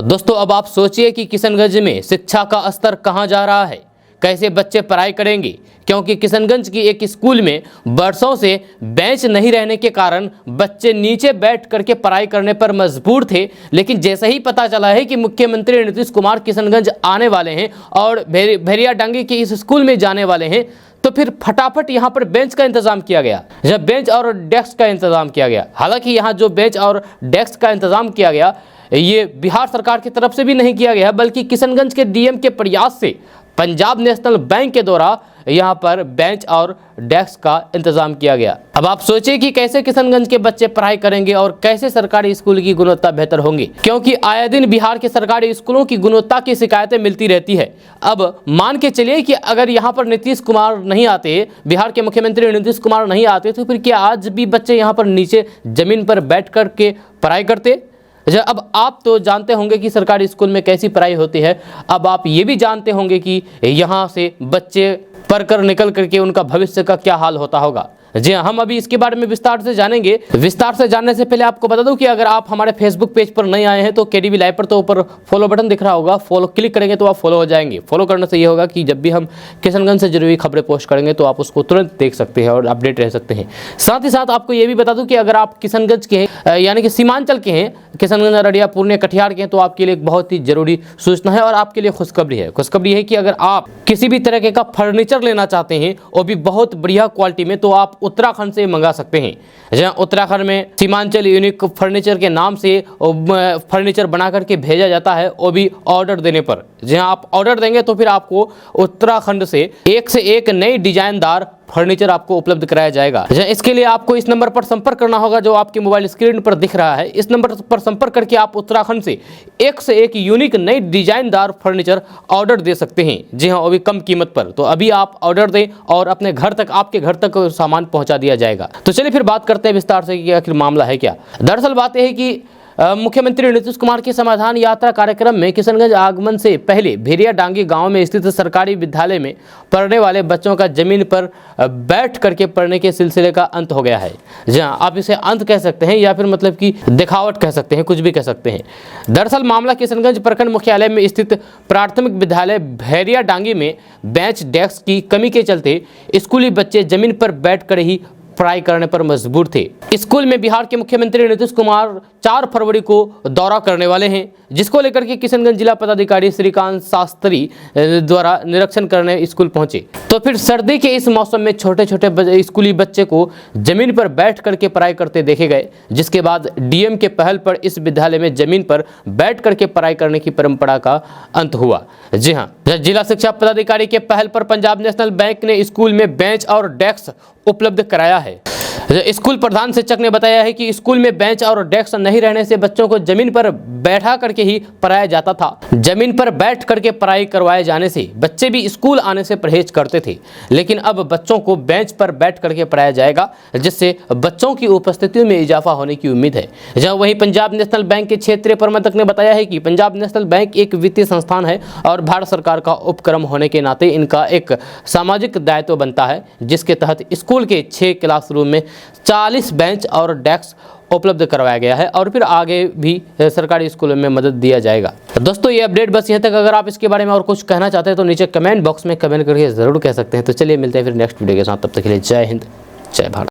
दोस्तों अब आप सोचिए कि किशनगंज में शिक्षा का स्तर कहां जा रहा है, कैसे बच्चे पढ़ाई करेंगे, क्योंकि किशनगंज की एक स्कूल में वर्षों से बेंच नहीं रहने के कारण बच्चे नीचे बैठ करके पढ़ाई करने पर मजबूर थे। लेकिन जैसे ही पता चला है कि मुख्यमंत्री नीतीश कुमार किशनगंज आने वाले हैं और भेड़ियाडांगी के इस स्कूल में जाने वाले हैं, तो फिर फटाफट यहाँ पर बेंच का इंतजाम किया गया, जब बेंच और डेस्क का इंतजाम किया गया। हालांकि यहाँ जो बेंच और डेस्क का इंतजाम किया गया ये बिहार सरकार की तरफ से भी नहीं किया गया, बल्कि किशनगंज के डीएम के प्रयास से पंजाब नेशनल बैंक के द्वारा यहाँ पर बेंच और डेस्क का इंतजाम किया गया। अब आप सोचिए कि कैसे किशनगंज के बच्चे पढ़ाई करेंगे और कैसे सरकारी स्कूल की गुणवत्ता बेहतर होंगी, क्योंकि आए दिन बिहार के सरकारी स्कूलों की गुणवत्ता की शिकायतें मिलती रहती है। अब मान के चलिए कि अगर यहाँ पर नीतीश कुमार नहीं आते, बिहार के मुख्यमंत्री नीतीश कुमार नहीं आते, तो फिर क्या आज भी बच्चे यहाँ पर नीचे जमीन पर बैठ कर के पढ़ाई करते? अब आप तो जानते होंगे कि सरकारी स्कूल में कैसी पढ़ाई होती है। अब आप ये भी जानते होंगे कि यहाँ से बच्चे पढ़कर निकल करके उनका भविष्य का क्या हाल होता होगा। जी हाँ, हम अभी इसके बारे में विस्तार से जानेंगे। विस्तार से जानने से पहले आपको बता दूं कि अगर आप हमारे फेसबुक पेज पर नए आए हैं तो केडीवी लाइव पर तो ऊपर फॉलो बटन दिख रहा होगा, फॉलो क्लिक करेंगे तो आप फॉलो हो जाएंगे। फॉलो करने से ये होगा कि जब भी हम किशनगंज से जरूरी खबरें पोस्ट करेंगे तो आप उसको तुरंत देख सकते हैं और अपडेट रह सकते हैं। साथ ही साथ आपको ये भी बता दूं कि अगर आप किशनगंज के हैं यानी कि सीमांचल के हैं, किशनगंज, अररिया, पूर्णिया, कटिहार के हैं, तो आपके लिए एक बहुत ही जरूरी सूचना है और आपके लिए खुशखबरी है। खुशखबरी है कि अगर आप किसी भी तरीके का फर्नीचर लेना चाहते हैं और भी बहुत बढ़िया क्वालिटी में, तो आप उत्तराखंड से मंगा सकते हैं। जहाँ उत्तराखंड में सीमांचल यूनिक फर्नीचर के नाम से फर्नीचर बना करके भेजा जाता है, वो भी ऑर्डर देने पर। जहाँ आप ऑर्डर देंगे तो फिर आपको उत्तराखंड से एक नई डिजाइनदार फर्नीचर आपको उपलब्ध कराया जाएगा। इसके लिए आपको इस नंबर पर संपर्क करना होगा जो आपके मोबाइल स्क्रीन पर दिख रहा है। इस नंबर पर संपर्क करके आप उत्तराखंड से एक यूनिक नई डिजाइनदार फर्नीचर ऑर्डर दे सकते हैं। जी हाँ, वो भी कम कीमत पर। तो अभी आप ऑर्डर दें और अपने घर तक, आपके घर तक सामान पहुंचा दिया जाएगा। तो चलिए फिर बात करते हैं विस्तार से कि आखिर मामला है क्या। दरअसल बात यह है कि मुख्यमंत्री नीतीश कुमार की समाधान यात्रा कार्यक्रम में किशनगंज आगमन से पहले भेड़ियाडांगी गांव में स्थित सरकारी विद्यालय में पढ़ने वाले बच्चों का जमीन पर बैठ करके पढ़ने के सिलसिले का अंत हो गया है। जहां आप इसे अंत कह सकते हैं या फिर मतलब कि दिखावट कह सकते हैं, कुछ भी कह सकते हैं। दरअसल मामला किशनगंज प्रखंड मुख्यालय में स्थित प्राथमिक विद्यालय भेड़ियाडांगी में बेंच डेस्क की कमी के चलते स्कूली बच्चे जमीन पर बैठ कर ही पढ़ाई करने पर मजबूर थे। स्कूल में बिहार के मुख्यमंत्री नीतीश कुमार 4 फरवरी को दौरा करने वाले हैं, जिसको लेकर के किशनगंज जिला पदाधिकारी श्रीकांत शास्त्री द्वारा निरीक्षण करने स्कूल पहुंचे। तो फिर सर्दी के इस मौसम में छोटे छोटे स्कूली बच्चे को जमीन पर बैठ करके पढ़ाई करते देखे गए, जिसके बाद डीएम के पहल पर इस विद्यालय में जमीन पर बैठ करके पढ़ाई करने की परंपरा का अंत हुआ। जी हाँ, जिला शिक्षा पदाधिकारी के पहल पर पंजाब नेशनल बैंक ने स्कूल में बेंच और डेस्क उपलब्ध कराया है। स्कूल प्रधान शिक्षक ने बताया है कि स्कूल में बेंच और डेस्क नहीं रहने से बच्चों को जमीन पर बैठा करके ही पढ़ाया जाता था। जमीन पर बैठ करके पढ़ाई करवाए जाने से बच्चे भी स्कूल आने से परहेज करते थे, लेकिन अब बच्चों को बेंच पर बैठ करके पढ़ाया जाएगा, जिससे बच्चों की उपस्थिति में इजाफा होने की उम्मीद है। जहां वहीं पंजाब नेशनल बैंक के क्षेत्रीय प्रबंधक ने बताया है कि पंजाब नेशनल बैंक एक वित्तीय संस्थान है और भारत सरकार का उपक्रम होने के नाते इनका एक सामाजिक दायित्व बनता है, जिसके तहत स्कूल के 6 क्लासरूम में 40 बेंच और डेस्क उपलब्ध करवाया गया है और फिर आगे भी सरकारी स्कूलों में मदद दिया जाएगा। दोस्तों ये अपडेट बस यहाँ तक। अगर आप इसके बारे में और कुछ कहना चाहते हैं तो नीचे कमेंट बॉक्स में कमेंट करके ज़रूर कह सकते हैं। तो चलिए मिलते हैं फिर नेक्स्ट वीडियो के साथ, तब तक के लिए जय हिंद, जय भारत।